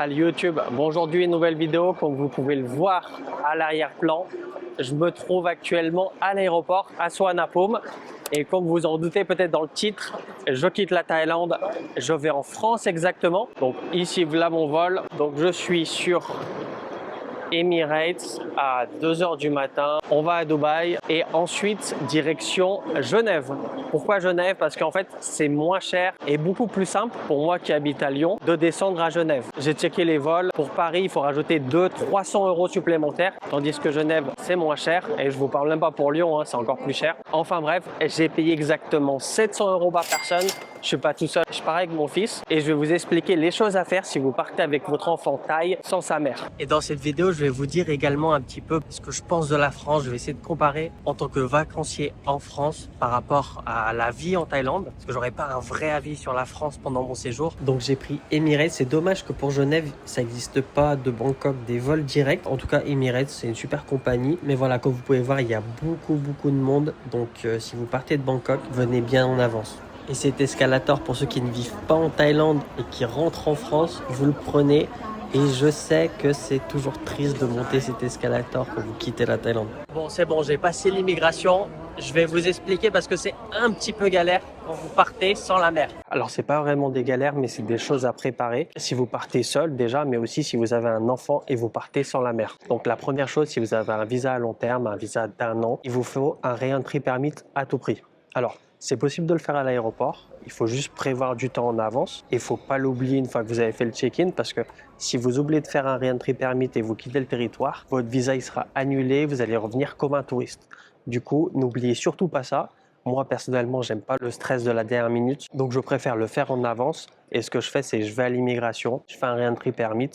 Salut YouTube, bon aujourd'hui une nouvelle vidéo. Comme vous pouvez le voir à l'arrière-plan, je me trouve actuellement à l'aéroport à Suvarnabhumi et comme vous en doutez peut-être dans le titre, je quitte la Thaïlande, je vais en France exactement. Donc ici voilà mon vol, donc je suis sur Emirates à 2 h du matin, on va à Dubaï et ensuite direction Genève. Pourquoi Genève? Parce qu'en fait c'est moins cher et beaucoup plus simple pour moi qui habite à Lyon de descendre à Genève. J'ai checké les vols, pour Paris il faut rajouter 200-300 € supplémentaires, tandis que Genève c'est moins cher et je vous parle même pas pour Lyon, hein, c'est encore plus cher. Enfin bref, j'ai payé exactement 700 € par personne. Je suis pas tout seul, je pars avec mon fils et je vais vous expliquer les choses à faire si vous partez avec votre enfant thaï sans sa mère. Et dans cette vidéo, je vais vous dire également un petit peu ce que je pense de la France. Je vais essayer de comparer en tant que vacancier en France par rapport à la vie en Thaïlande, parce que j'aurais pas un vrai avis sur la France pendant mon séjour. Donc j'ai pris Emirates. C'est dommage que pour Genève, ça n'existe pas de Bangkok des vols directs. En tout cas, Emirates, c'est une super compagnie. Mais voilà, comme vous pouvez voir, il y a beaucoup de monde. Donc si vous partez de Bangkok, venez bien en avance. Et cet escalator, pour ceux qui ne vivent pas en Thaïlande et qui rentrent en France, vous le prenez. Et je sais que c'est toujours triste de monter cet escalator quand vous quittez la Thaïlande. Bon, c'est bon, j'ai passé l'immigration. Je vais vous expliquer parce que c'est un petit peu galère quand vous partez sans la mer. Alors, c'est pas vraiment des galères, mais c'est des choses à préparer. Si vous partez seul déjà, mais aussi si vous avez un enfant et vous partez sans la mer. Donc, la première chose, si vous avez un visa à long terme, un visa d'1 an, il vous faut un re-entry permit à tout prix. Alors, c'est possible de le faire à l'aéroport, il faut juste prévoir du temps en avance. Il ne faut pas l'oublier une fois que vous avez fait le check-in parce que si vous oubliez de faire un re-entry permit et vous quittez le territoire, votre visa il sera annulé, vous allez revenir comme un touriste. Du coup, n'oubliez surtout pas ça. Moi, personnellement, j'aime pas le stress de la dernière minute, donc je préfère le faire en avance. Et ce que je fais, c'est je vais à l'immigration, je fais un re-entry permit.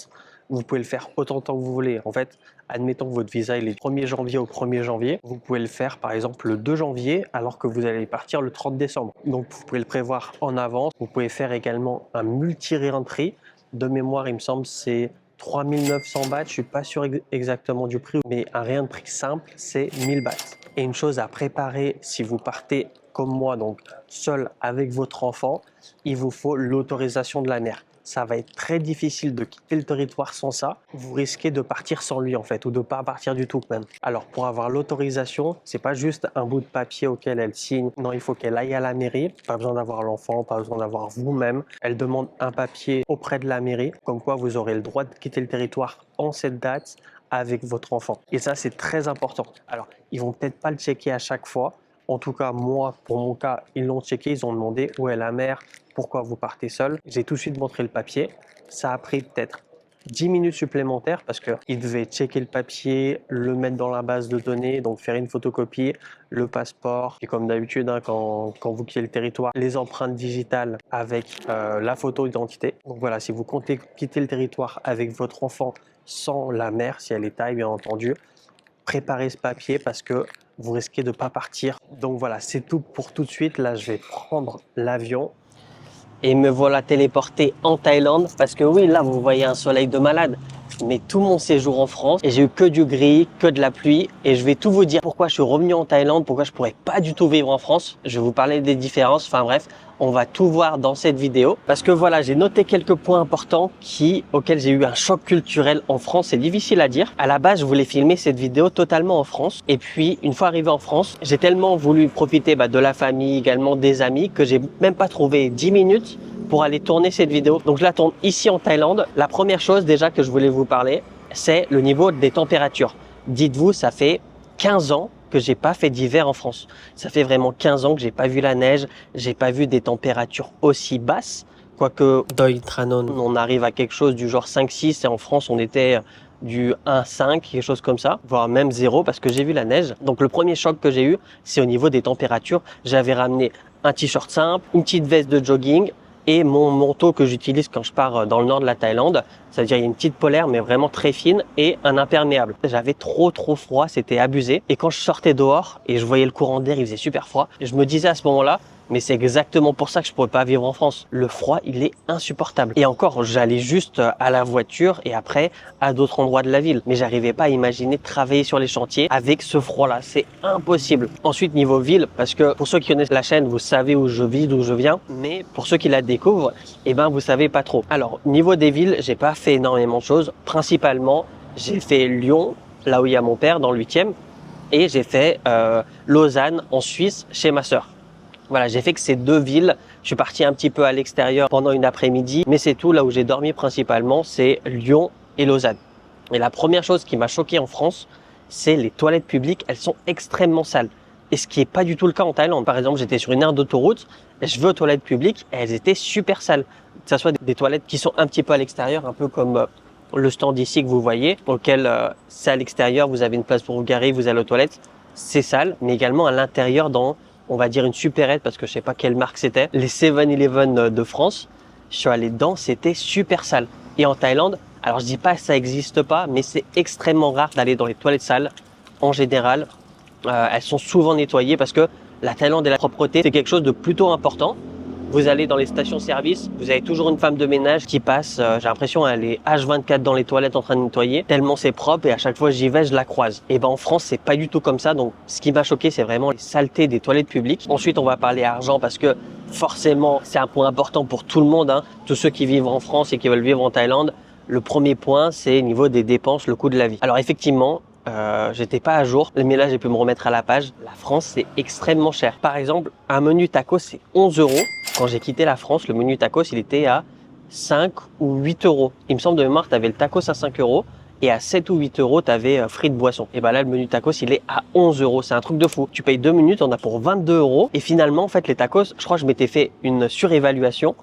Vous pouvez le faire autant de temps que vous voulez. En fait, admettons que votre visa il est du 1er janvier au 1er janvier. Vous pouvez le faire par exemple le 2 janvier alors que vous allez partir le 30 décembre. Donc vous pouvez le prévoir en avance. Vous pouvez faire également un multi-re-entry. De mémoire, il me semble, c'est 3900 bahts. Je ne suis pas sûr exactement du prix, mais un re-entry simple, c'est 1000 bahts. Et une chose à préparer si vous partez comme moi, donc seul avec votre enfant, il vous faut l'autorisation de la mère. Ça va être très difficile de quitter le territoire sans ça. Vous risquez de partir sans lui en fait, ou de ne pas partir du tout même. Alors pour avoir l'autorisation, c'est pas juste un bout de papier auquel elle signe. Non, il faut qu'elle aille à la mairie. Pas besoin d'avoir l'enfant, pas besoin d'avoir vous-même. Elle demande un papier auprès de la mairie, comme quoi vous aurez le droit de quitter le territoire en cette date avec votre enfant. Et ça, c'est très important. Alors, ils vont peut-être pas le checker à chaque fois. En tout cas, moi, pour mon cas, ils l'ont checké, ils ont demandé où est la mère, pourquoi vous partez seul. J'ai tout de suite montré le papier. Ça a pris peut-être 10 minutes supplémentaires parce qu'ils devaient checker le papier, le mettre dans la base de données, donc faire une photocopie, le passeport. Et comme d'habitude, hein, quand vous quittez le territoire, les empreintes digitales avec la photo d'identité. Donc voilà, si vous comptez quitter le territoire avec votre enfant sans la mère, si elle est thaï bien entendu, préparez ce papier parce que vous risquez de ne pas partir. Donc voilà, c'est tout pour tout de suite. Là, je vais prendre l'avion. Et me voilà téléporté en Thaïlande parce que oui, là, vous voyez un soleil de malade. Mais tout mon séjour en France, et j'ai eu que du gris, que de la pluie. Et je vais tout vous dire pourquoi je suis revenu en Thaïlande, pourquoi je pourrais pas du tout vivre en France. Je vais vous parler des différences. Enfin bref, on va tout voir dans cette vidéo. Parce que voilà, j'ai noté quelques points importants auxquels j'ai eu un choc culturel en France. C'est difficile à dire. À la base, je voulais filmer cette vidéo totalement en France. Et puis, une fois arrivé en France, j'ai tellement voulu profiter de la famille, également des amis, que j'ai même pas trouvé 10 minutes pour aller tourner cette vidéo. Donc je la tourne ici en Thaïlande. La première chose déjà que je voulais vous parler, c'est le niveau des températures. Dites-vous, ça fait 15 ans que j'ai pas fait d'hiver en France. Ça fait vraiment 15 ans que j'ai pas vu la neige, j'ai pas vu des températures aussi basses. Quoique, Doi Tranon, on arrive à quelque chose du genre 5-6 et en France, on était du 1-5, quelque chose comme ça, voire même 0 parce que j'ai vu la neige. Donc le premier choc que j'ai eu, c'est au niveau des températures. J'avais ramené un t-shirt simple, une petite veste de jogging, et mon manteau que j'utilise quand je pars dans le nord de la Thaïlande, c'est-à-dire une petite polaire mais vraiment très fine et un imperméable. J'avais trop froid, c'était abusé. Et quand je sortais dehors et je voyais le courant d'air, il faisait super froid, je me disais à ce moment-là, Mais c'est exactement pour ça que je pourrais pas vivre en France. Le froid, il est insupportable. Et encore, j'allais juste à la voiture et après à d'autres endroits de la ville. Mais j'arrivais pas à imaginer travailler sur les chantiers avec ce froid-là. C'est impossible. Ensuite, niveau ville, parce que pour ceux qui connaissent la chaîne, vous savez où je vis, d'où je viens. Mais pour ceux qui la découvrent, eh ben, vous savez pas trop. Alors, niveau des villes, j'ai pas fait énormément de choses. Principalement, j'ai fait Lyon, là où il y a mon père, dans le 8e. Et j'ai fait Lausanne, en Suisse, chez ma sœur. Voilà, j'ai fait que ces deux villes. Je suis parti un petit peu à l'extérieur pendant une après-midi, mais c'est tout. Là où j'ai dormi principalement, c'est Lyon et Lausanne. Et la première chose qui m'a choqué en France, c'est les toilettes publiques. Elles sont extrêmement sales. Et ce qui est pas du tout le cas en Thaïlande. Par exemple, j'étais sur une aire d'autoroute, je vais aux toilettes publiques et elles étaient super sales. Que ce soit des toilettes qui sont un petit peu à l'extérieur, un peu comme le stand ici que vous voyez, auquel c'est à l'extérieur, vous avez une place pour vous garer, vous allez aux toilettes. C'est sale, mais également à l'intérieur dans, on va dire, une supérette, parce que je sais pas quelle marque c'était, les 7-Eleven de France. Je suis allé dedans, c'était super sale. Et en Thaïlande, alors je dis pas que ça existe pas, mais c'est extrêmement rare d'aller dans les toilettes sales. En général, elles sont souvent nettoyées parce que la Thaïlande et la propreté, c'est quelque chose de plutôt important. Vous allez dans les stations-service, vous avez toujours une femme de ménage qui passe, j'ai l'impression elle est H24 dans les toilettes en train de nettoyer, tellement c'est propre et à chaque fois j'y vais, je la croise. Et ben en France, c'est pas du tout comme ça, donc ce qui m'a choqué, c'est vraiment les saletés des toilettes publiques. Ensuite, on va parler argent parce que forcément, c'est un point important pour tout le monde, hein. Tous ceux qui vivent en France et qui veulent vivre en Thaïlande, le premier point, c'est niveau des dépenses, le coût de la vie. Alors effectivement, j'étais pas à jour, mais là j'ai pu me remettre à la page. La France, c'est extrêmement cher. Par exemple, un menu tacos, c'est 11 euros. Quand j'ai quitté la France, le menu tacos, il était à 5 ou 8 euros. Il me semble de mémoire, tu avais le tacos à 5 euros et à 7 ou 8 euros, tu avais frites boisson. Et ben là, le menu tacos, il est à 11 euros. C'est un truc de fou. Tu payes 2 minutes, on a pour 22 euros. Et finalement, en fait, les tacos, je crois que je m'étais fait une surévaluation.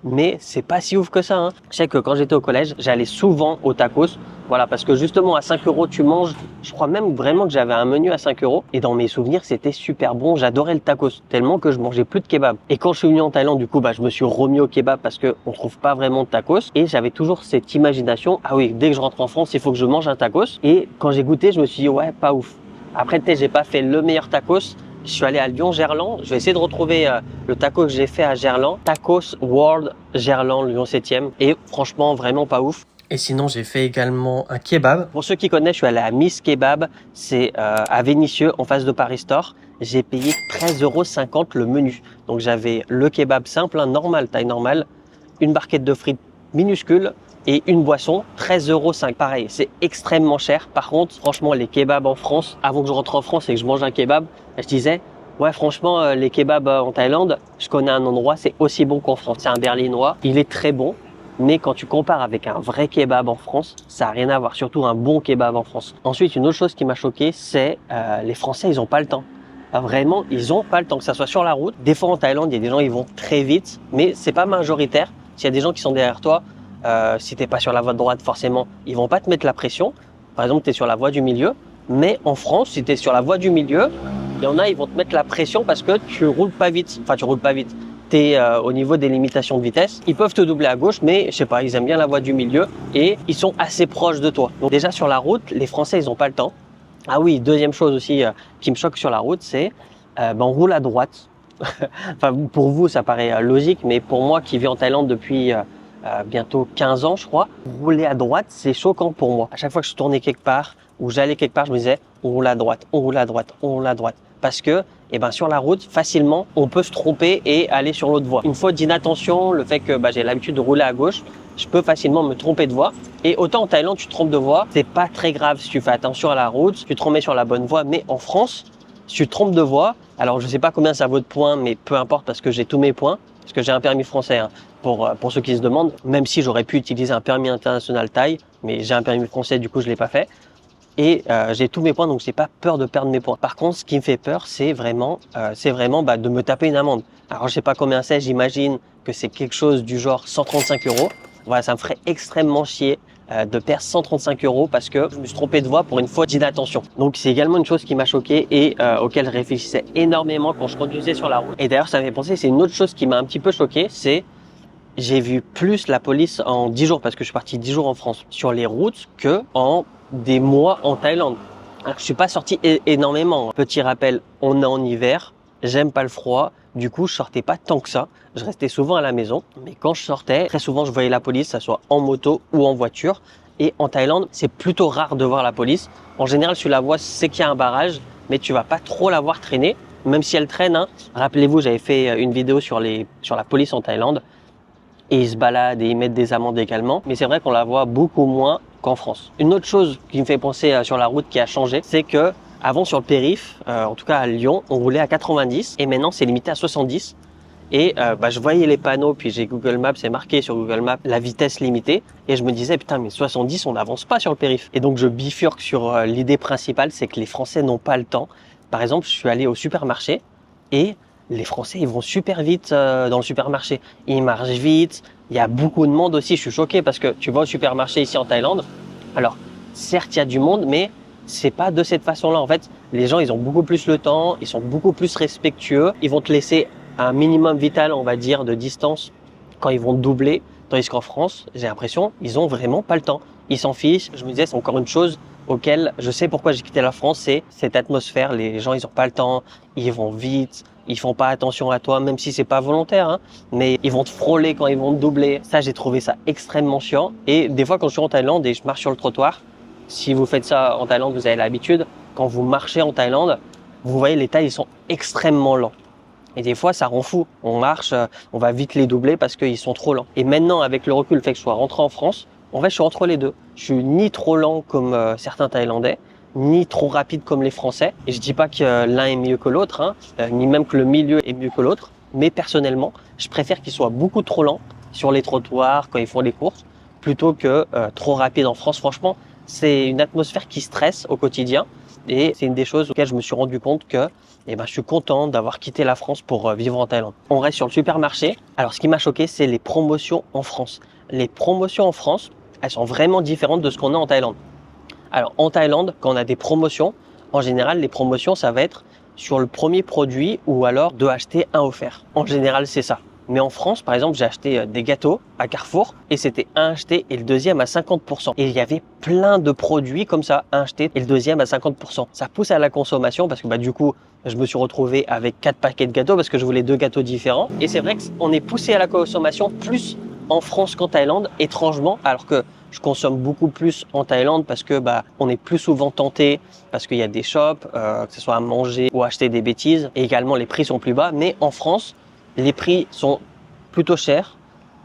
Mais c'est pas si ouf que ça, hein. Je sais que quand j'étais au collège, j'allais souvent au tacos. Voilà, parce que justement, à 5 euros, tu manges. Je crois même vraiment que j'avais un menu à 5 euros. Et dans mes souvenirs, c'était super bon. J'adorais le tacos, tellement que je mangeais plus de kebab. Et quand je suis venu en Thaïlande, du coup, je me suis remis au kebab parce que on trouve pas vraiment de tacos. Et j'avais toujours cette imagination. Ah oui, dès que je rentre en France, il faut que je mange un tacos. Et quand j'ai goûté, je me suis dit, ouais, pas ouf. Après, peut-être, j'ai pas fait le meilleur tacos. Je suis allé à Lyon-Gerland. Je vais essayer de retrouver le taco que j'ai fait à Gerland. Tacos World Gerland, Lyon 7e. Et franchement, vraiment pas ouf. Et sinon, j'ai fait également un kebab. Pour ceux qui connaissent, je suis allé à Miss Kebab. C'est à Vénissieux, en face de Paris Store. J'ai payé 13,50 € le menu. Donc, j'avais le kebab simple, hein, normal, taille normale, une barquette de frites minuscule et une boisson, 13,05 €. Pareil, c'est extrêmement cher. Par contre, franchement, les kebabs en France, avant que je rentre en France et que je mange un kebab, je disais, ouais, franchement, les kebabs en Thaïlande, je connais un endroit, c'est aussi bon qu'en France. C'est un berlinois, il est très bon. Mais quand tu compares avec un vrai kebab en France, ça n'a rien à voir, surtout un bon kebab en France. Ensuite, une autre chose qui m'a choqué, c'est les Français, ils n'ont pas le temps. Vraiment, ils n'ont pas le temps, que ça soit sur la route. Des fois en Thaïlande, il y a des gens, ils vont très vite, mais c'est pas majoritaire. S'il y a des gens qui sont derrière toi, si t'es pas sur la voie de droite, forcément, ils vont pas te mettre la pression. Par exemple, tu es sur la voie du milieu. Mais en France, si tu es sur la voie du milieu, il y en a, ils vont te mettre la pression parce que tu roules pas vite. Enfin, tu roules pas vite. Tu es au niveau des limitations de vitesse. Ils peuvent te doubler à gauche, mais je sais pas, ils aiment bien la voie du milieu et ils sont assez proches de toi. Donc déjà sur la route, les Français, ils ont pas le temps. Ah oui, deuxième chose aussi qui me choque sur la route, c'est on roule à droite. Enfin, pour vous, ça paraît logique, mais pour moi qui vis en Thaïlande depuis bientôt 15 ans, je crois, rouler à droite, c'est choquant pour moi. À chaque fois que je tournais quelque part ou j'allais quelque part, je me disais, on roule à droite, on roule à droite, on roule à droite. Parce que sur la route, facilement, on peut se tromper et aller sur l'autre voie. Une faute d'inattention, le fait que j'ai l'habitude de rouler à gauche, je peux facilement me tromper de voie. Et autant en Thaïlande, tu te trompes de voie, c'est pas très grave si tu fais attention à la route, tu te remets sur la bonne voie. Mais en France, si tu te trompes de voie, alors je sais pas combien ça vaut de points, mais peu importe parce que j'ai tous mes points, parce que j'ai un permis français, hein, pour ceux qui se demandent, même si j'aurais pu utiliser un permis international Thaï, mais j'ai un permis français, du coup je l'ai pas fait. Et j'ai tous mes points, donc j'ai pas peur de perdre mes points. Par contre, ce qui me fait peur, c'est vraiment de me taper une amende. Alors je sais pas combien c'est, j'imagine que c'est quelque chose du genre 135 €. Voilà, ça me ferait extrêmement chier de perdre 135 € parce que je me suis trompé de voie pour une faute d'inattention. Donc c'est également une chose qui m'a choqué et auquel je réfléchissais énormément quand je conduisais sur la route. Et d'ailleurs, ça m'a fait penser, c'est une autre chose qui m'a un petit peu choqué, c'est j'ai vu plus la police en 10 jours, parce que je suis parti 10 jours en France, sur les routes que en des mois en Thaïlande. Alors, je suis pas sorti énormément. Petit rappel, on est en hiver, j'aime pas le froid, Du coup, je sortais pas tant que ça. Je restais souvent à la maison. Mais quand je sortais, très souvent, je voyais la police, que ce soit en moto ou en voiture. Et en Thaïlande, c'est plutôt rare de voir la police. En général, si tu la vois, c'est qu'il y a un barrage, mais tu vas pas trop la voir traîner, même si elle traîne. Hein. Rappelez-vous, j'avais fait une vidéo sur la police en Thaïlande. Et ils se baladent et ils mettent des amendes également. Mais c'est vrai qu'on la voit beaucoup moins qu'en France. Une autre chose qui me fait penser sur la route qui a changé, c'est que avant sur le périph', en tout cas à Lyon, on roulait à 90 et maintenant c'est limité à 70. Et je voyais les panneaux, puis j'ai Google Maps, c'est marqué sur Google Maps la vitesse limitée. Et je me disais, putain, mais 70, on n'avance pas sur le périph'. Et donc je bifurque sur l'idée principale, c'est que les Français n'ont pas le temps. Par exemple, je suis allé au supermarché et les Français, ils vont super vite dans le supermarché. Ils marchent vite. Il y a beaucoup de monde aussi. Je suis choqué parce que tu vas au supermarché ici en Thaïlande. Alors, certes, il y a du monde, mais c'est pas de cette façon-là. En fait, les gens, ils ont beaucoup plus le temps. Ils sont beaucoup plus respectueux. Ils vont te laisser un minimum vital, on va dire, de distance quand ils vont te doubler. Tandis qu'en France, j'ai l'impression, ils ont vraiment pas le temps. Ils s'en fichent. Je me disais, c'est encore une chose auquel je sais pourquoi j'ai quitté la France, c'est cette atmosphère. Les gens, ils ont pas le temps. Ils vont vite. Ils font pas attention à toi, même si c'est pas volontaire, hein, mais ils vont te frôler quand ils vont te doubler. Ça, j'ai trouvé ça extrêmement chiant. Et des fois, quand je suis en Thaïlande et je marche sur le trottoir, si vous faites ça en Thaïlande, vous avez l'habitude. Quand vous marchez en Thaïlande, vous voyez les Thaïs, ils sont extrêmement lents. Et des fois, ça rend fou. On marche, on va vite les doubler parce qu'ils sont trop lents. Et maintenant, avec le recul, le fait que je sois rentré en France, en fait, je suis entre les deux. Je suis ni trop lent comme certains Thaïlandais, ni trop rapide comme les Français. Et je dis pas que l'un est mieux que l'autre, hein, ni même que le milieu est mieux que l'autre. Mais personnellement, je préfère qu'ils soient beaucoup trop lents sur les trottoirs quand ils font les courses, plutôt que trop rapide en France. Franchement, c'est une atmosphère qui stresse au quotidien. Et c'est une des choses auxquelles je me suis rendu compte que je suis content d'avoir quitté la France pour vivre en Thaïlande. On reste sur le supermarché. Alors, ce qui m'a choqué, c'est les promotions en France. Les promotions en France, elles sont vraiment différentes de ce qu'on a en Thaïlande. Alors, en Thaïlande, quand on a des promotions, en général, les promotions, ça va être sur le premier produit ou alors de acheter un offert. En général, c'est ça. Mais en France, par exemple, j'ai acheté des gâteaux à Carrefour et c'était un acheté et le deuxième à 50%. Et il y avait plein de produits comme ça, un acheté et le deuxième à 50%. Ça pousse à la consommation parce que du coup, je me suis retrouvé avec 4 paquets de gâteaux parce que je voulais 2 gâteaux différents. Et c'est vrai qu'on est poussé à la consommation plus en France qu'en Thaïlande, étrangement, alors que je consomme beaucoup plus en Thaïlande parce que on est plus souvent tenté, parce qu'il y a des shops, que ce soit à manger ou acheter des bêtises. Et également, les prix sont plus bas. Mais en France, les prix sont plutôt chers.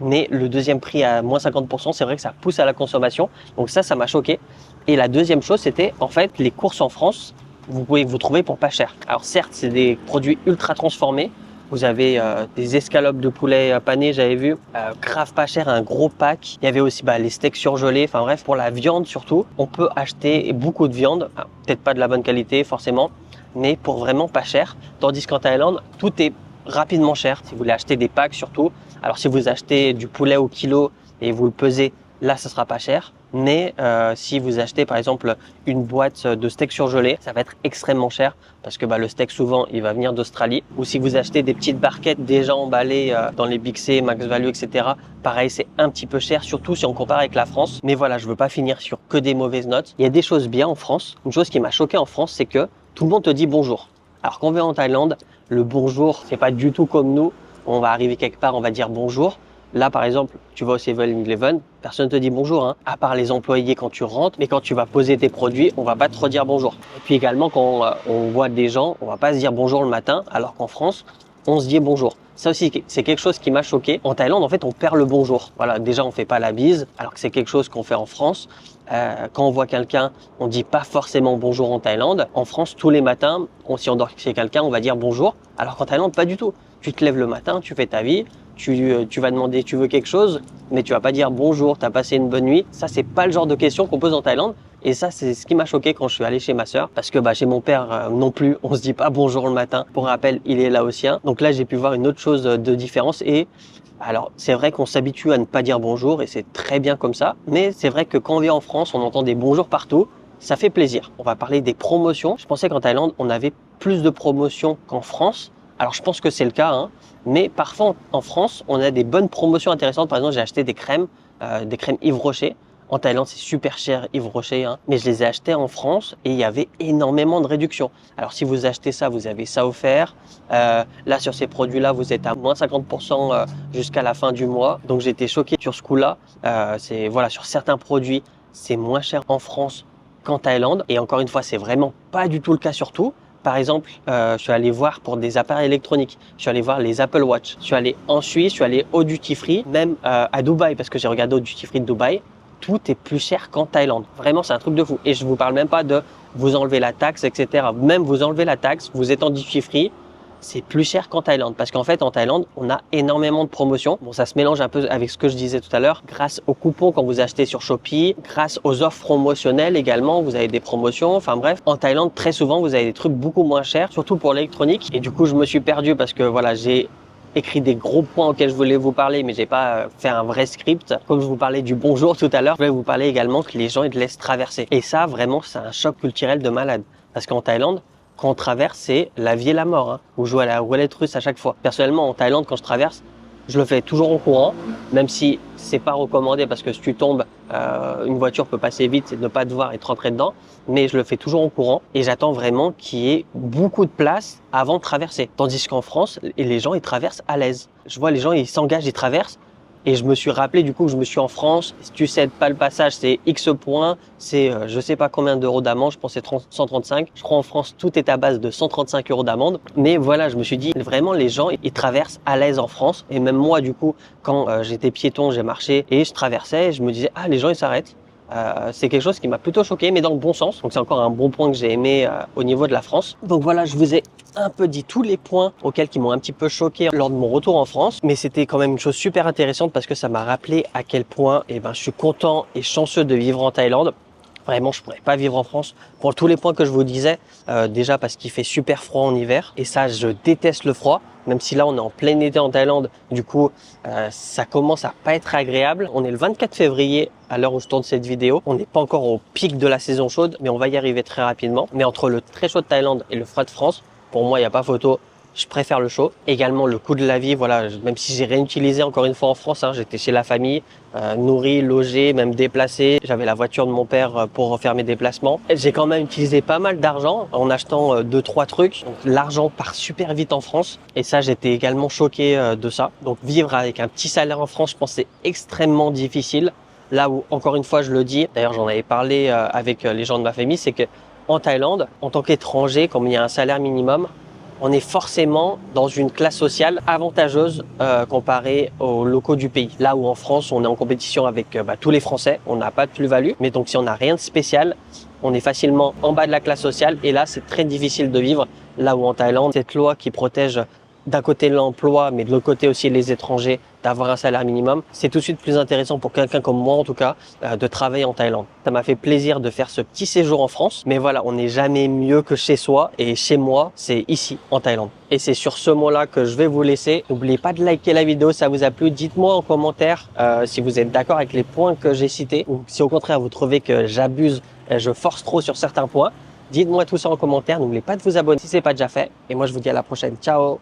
Mais le deuxième prix à moins 50%, c'est vrai que ça pousse à la consommation. Donc ça m'a choqué. Et la deuxième chose, c'était en fait les courses en France, vous pouvez vous trouver pour pas cher. Alors certes, c'est des produits ultra transformés. Vous avez des escalopes de poulet pané, j'avais vu, grave pas cher, un gros pack. Il y avait aussi les steaks surgelés, enfin bref, pour la viande surtout. On peut acheter beaucoup de viande, peut-être pas de la bonne qualité forcément, mais pour vraiment pas cher. Tandis qu'en Thaïlande, tout est rapidement cher. Si vous voulez acheter des packs surtout, alors si vous achetez du poulet au kilo et vous le pesez, là ça sera pas cher. Mais si vous achetez par exemple une boîte de steak surgelé, ça va être extrêmement cher parce que le steak souvent il va venir d'Australie. Ou si vous achetez des petites barquettes déjà emballées dans les Big C, Max Value, etc. Pareil, c'est un petit peu cher, surtout si on compare avec la France. Mais voilà, je veux pas finir sur que des mauvaises notes. Il y a des choses bien en France. Une chose qui m'a choqué en France, c'est que tout le monde te dit bonjour. Alors qu'on va en Thaïlande, le bonjour, c'est pas du tout comme nous. On va arriver quelque part, on va dire bonjour. Là, par exemple, tu vas au 7-Eleven, personne ne te dit bonjour, hein, à part les employés quand tu rentres. Mais quand tu vas poser tes produits, on va pas te redire bonjour. Et puis également, quand on voit des gens, on va pas se dire bonjour le matin, alors qu'en France, on se dit bonjour. Ça aussi, c'est quelque chose qui m'a choqué. En Thaïlande, en fait, on perd le bonjour. Voilà, déjà, on fait pas la bise, alors que c'est quelque chose qu'on fait en France. Quand on voit quelqu'un, on dit pas forcément bonjour en Thaïlande. En France, tous les matins, si on dort chez quelqu'un, on va dire bonjour, alors qu'en Thaïlande, pas du tout. Tu te lèves le matin, tu fais ta vie, tu vas demander tu veux quelque chose, mais tu vas pas dire bonjour, t'as passé une bonne nuit. Ça, c'est pas le genre de question qu'on pose en Thaïlande. Et ça, c'est ce qui m'a choqué quand je suis allé chez ma sœur, parce que chez mon père non plus, on se dit pas bonjour le matin. Pour rappel, il est laotien. Donc là, j'ai pu voir une autre chose de différence. Et alors, c'est vrai qu'on s'habitue à ne pas dire bonjour et c'est très bien comme ça. Mais c'est vrai que quand on vient en France, on entend des bonjours partout. Ça fait plaisir. On va parler des promotions. Je pensais qu'en Thaïlande, on avait plus de promotions qu'en France. Alors, je pense que c'est le cas, hein. Mais parfois, en France, on a des bonnes promotions intéressantes. Par exemple, j'ai acheté des crèmes Yves Rocher En Thaïlande, c'est super cher, Yves Rocher, hein, mais je les ai achetés en France et il y avait énormément de réductions. Alors, si vous achetez ça, vous avez ça offert. Là, sur ces produits-là, vous êtes à moins 50% jusqu'à la fin du mois. Donc, j'ai été choqué sur ce coup-là. Voilà, sur certains produits, c'est moins cher en France qu'en Thaïlande. Et encore une fois, c'est vraiment pas du tout le cas sur tout. Par exemple, je suis allé voir pour des appareils électroniques, je suis allé voir les Apple Watch, je suis allé en Suisse, je suis allé au duty free, même à Dubaï, parce que j'ai regardé au duty free de Dubaï, tout est plus cher qu'en Thaïlande. Vraiment, c'est un truc de fou. Et je vous parle même pas de vous enlever la taxe, etc. Même vous enlevez la taxe, vous êtes en duty free, c'est plus cher qu'en Thaïlande. Parce qu'en fait, en Thaïlande, on a énormément de promotions. Bon, ça se mélange un peu avec ce que je disais tout à l'heure. Grâce aux coupons quand vous achetez sur Shopee, grâce aux offres promotionnelles également, vous avez des promotions. Enfin bref, en Thaïlande, très souvent, vous avez des trucs beaucoup moins chers, surtout pour l'électronique. Et du coup, je me suis perdu parce que voilà, j'ai écrit des gros points auxquels je voulais vous parler, mais j'ai pas fait un vrai script. Comme je vous parlais du bonjour tout à l'heure, je voulais vous parler également que les gens ils te laissent traverser. Et ça, vraiment, c'est un choc culturel de malade. Parce qu'en Thaïlande, quand on traverse, c'est la vie et la mort. Hein. Vous jouez à la roulette russe à chaque fois. Personnellement, en Thaïlande, quand je traverse, je le fais toujours en courant, même si c'est pas recommandé parce que si tu tombes, une voiture peut passer vite et ne pas te voir et te rentrer dedans. Mais je le fais toujours en courant et j'attends vraiment qu'il y ait beaucoup de place avant de traverser. Tandis qu'en France, les gens, ils traversent à l'aise. Je vois les gens, ils s'engagent, ils traversent. Et je me suis rappelé du coup que je me suis en France. Si tu cèdes pas le passage, c'est X points. C'est je sais pas combien d'euros d'amende. Je pensais 135. Je crois en France, tout est à base de 135 euros d'amende. Mais voilà, je me suis dit vraiment les gens, ils traversent à l'aise en France. Et même moi du coup, quand j'étais piéton, j'ai marché et je traversais, je me disais ah les gens ils s'arrêtent. C'est quelque chose qui m'a plutôt choqué, mais dans le bon sens. Donc c'est encore un bon point que j'ai aimé au niveau de la France. Donc voilà, je vous ai un peu dit tous les points auxquels qui m'ont un petit peu choqué lors de mon retour en France. Mais c'était quand même une chose super intéressante parce que ça m'a rappelé à quel point je suis content et chanceux de vivre en Thaïlande. Vraiment, je pourrais pas vivre en France pour tous les points que je vous disais. Déjà parce qu'il fait super froid en hiver et ça, je déteste le froid. Même si là, on est en plein été en Thaïlande, du coup, ça commence à pas être agréable. On est le 24 février à l'heure où je tourne cette vidéo. On n'est pas encore au pic de la saison chaude, mais on va y arriver très rapidement. Mais entre le très chaud de Thaïlande et le froid de France, pour moi, il n'y a pas photo. Je préfère le chaud. Également, le coût de la vie, voilà, même si j'ai rien utilisé encore une fois en France, hein, j'étais chez la famille, nourri, logé, même déplacé. J'avais la voiture de mon père pour faire mes déplacements. J'ai quand même utilisé pas mal d'argent en achetant 2-3 trucs. Donc, l'argent part super vite en France. Et ça, j'étais également choqué de ça. Donc, vivre avec un petit salaire en France, je pense, c'est extrêmement difficile. Là où, encore une fois, je le dis, d'ailleurs, j'en avais parlé avec les gens de ma famille, c'est que en Thaïlande, en tant qu'étranger, comme il y a un salaire minimum, on est forcément dans une classe sociale avantageuse comparée aux locaux du pays. Là où en France, on est en compétition avec tous les Français, on n'a pas de plus-value. Mais donc si on n'a rien de spécial, on est facilement en bas de la classe sociale. Et là, c'est très difficile de vivre. Là où en Thaïlande, cette loi qui protège d'un côté l'emploi, mais de l'autre côté aussi les étrangers, d'avoir un salaire minimum, c'est tout de suite plus intéressant pour quelqu'un comme moi en tout cas, de travailler en Thaïlande. Ça m'a fait plaisir de faire ce petit séjour en France, mais voilà, on n'est jamais mieux que chez soi, et chez moi, c'est ici, en Thaïlande. Et c'est sur ce mot-là que je vais vous laisser. N'oubliez pas de liker la vidéo, ça vous a plu. Dites-moi en commentaire si vous êtes d'accord avec les points que j'ai cités, ou si au contraire vous trouvez que j'abuse, je force trop sur certains points. Dites-moi tout ça en commentaire, n'oubliez pas de vous abonner si ce n'est pas déjà fait, et moi je vous dis à la prochaine. Ciao!